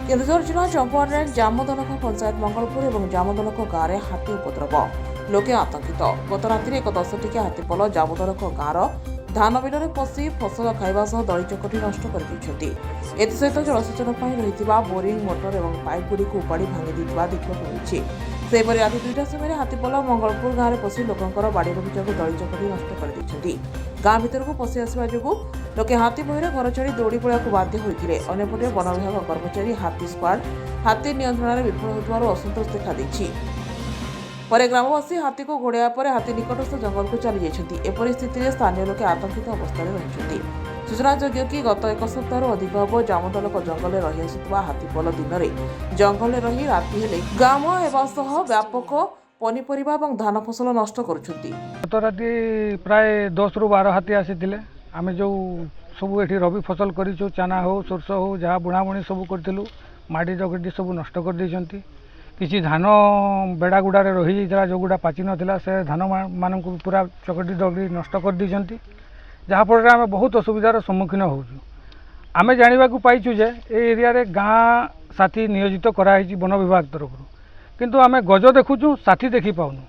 केन्दुझर जिला चंपारण जामदलख पंचायत मंगलपुर और जामदलख गाँव में हाथी उपद्रव लोके आतंकित गत राति एक 10 हाथीपल जामदलख गाँव धान बिल में पशि फसल खाइबा सह दली चकटी नष्ट कर एसत जलसेचन रही बोरिंग मोटर और पाइप गुड़ी उपाड़ी भांगी देखा मिली। सेपरि राति 2टा समय हाथीपल मंगलपुर गाँव में पशि लोकंर बाड़ी बगीचा को दली चकटी नष्ट कर गाँ भीतर को पशि आसवा जो लोके हाथी भୟରେ घर छाड़ी दौड़ी पड़ाक बाध्य होते। अन्यपटे वन विभाग कर्मचारी हाथी स्क्वाड हाथी नियंत्रण में विफल होथिबारु असंतोष देखा पर ग्रामवासी हाथी को घोड़ाया पर हाथी निकटस्थ जंगल को चली जाइछन्ति। एपरि स्थिति में स्थानीय लोके आतंकित अवस्था रहिछन्ति। सूचनायोग्य कि गत एक सप्ताह अधिक हम जामदलक जंगल रही आसुवा हाथीपल दिन में जंगल रही राति हेले ग्राम एवं व्यापक पनीपरिबा और धान फसल नष्ट करुछन्ति। गत राति प्राय 10 ରୁ 12 हाथी आसीथिले। आमे जो सब एठी रबी फसल करिछु चना हो सोरस हो जहाँ बुणाबुणी सब करथिलु माटी जगटी सब नष्ट कर दैछन्ति। किसी धान बेड़ा गुड़ारे रही जाइला जो गुड़ा पाचि नथिला से धान मान पूरा चकटी दगड़ी नष्ट कर दैछन्ति। जहाँफल आम बहुत असुविधार सम्मुखीन होउछु। आमे जानिबा को पाइछु जे ए एरिया रे गाँ साथी नियोजित कराई वन विभाग तरफ किंतु आमे गज देखुछु साथी देखि पाउनु।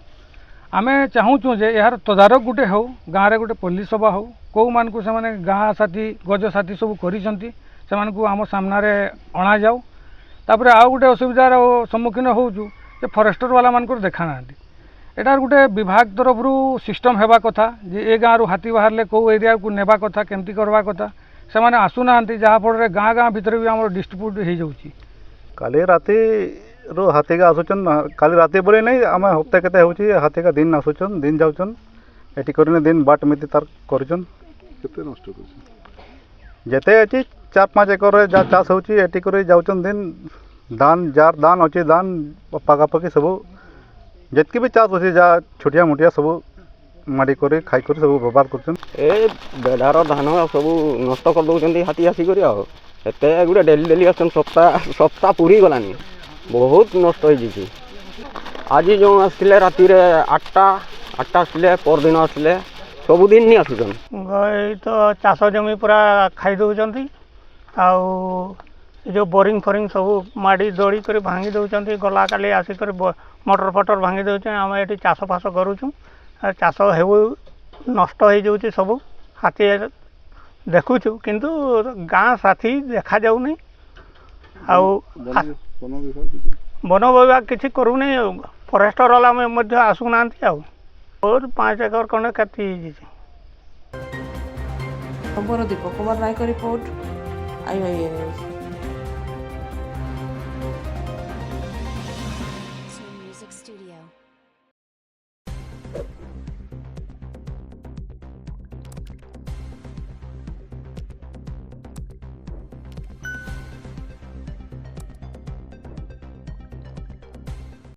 आमे चाहूँ जे यार तदारक गुटे हो गाँव रे गुटे पुलिस सभा हो कौ मान को से गाँ साथी गज साथी सब करिसंती से आम सामना रे अणा जाऊ। तापर आउ गोटे असुविधार सम्मुखीन होउछु जे फरेस्टर वाला मानकर देखा नांती। एटार गोटे विभाग तरफ सिस्टम हेबा कथा जे ए गाँव हाथी बाहर कौ एरिया को नेबा कथा केमती करवा कथा से माने आसु नांती। जहाँ फल गाँ गाँ भीतर भी आम डिस्ट्रीब्यूट हो जाउची। काली राति रो हाथी का आसुचन काली राति बोले नहीं आम हफ्ते केते होची हाथी का दिन आसुचन दिन जाउचन एटी करने दिन बाट मिति तार करचन केते नष्ट करछन जेते अछि 4-5 एकर जा चाष होची एटी करे जाउचन दिन धान जार धान अछि धान पाकापाकी सब जेतकी भी चाष होची जा छोटिया मोटिया सब माडी करे खाई करे सब व्यवहार करचन। ए बेडार धान सब नष्ट कर दउचंती हाथी आसी करी आ एते गुडे डेली आसन सप्ताह पूरी गलानी बहुत नष्ट हो जी। आज जो आसले राति रे 8टा आसले पर दिन आसले सबुदिन नहीं आसुचन। तो चाष जमी पूरा खाई दउचंती आउ जो बोरिंग फोरिंग सब माड़ी दड़ी कर भांगी दउचंती। गला काली आसिक मोटर फटर भांगी दउचन। आम ये चाष फास करूँ चाष हेउ नष्ट हो जाउची सब हाथी देखुछु किंतु गाँ साथी देखा जाऊ नहीं। आउ वन विभाग किसी करूनी फरेस्टर वाला आसुना और 5 एकर खंड क्षति Deepak Kumar Nayak report IIA news.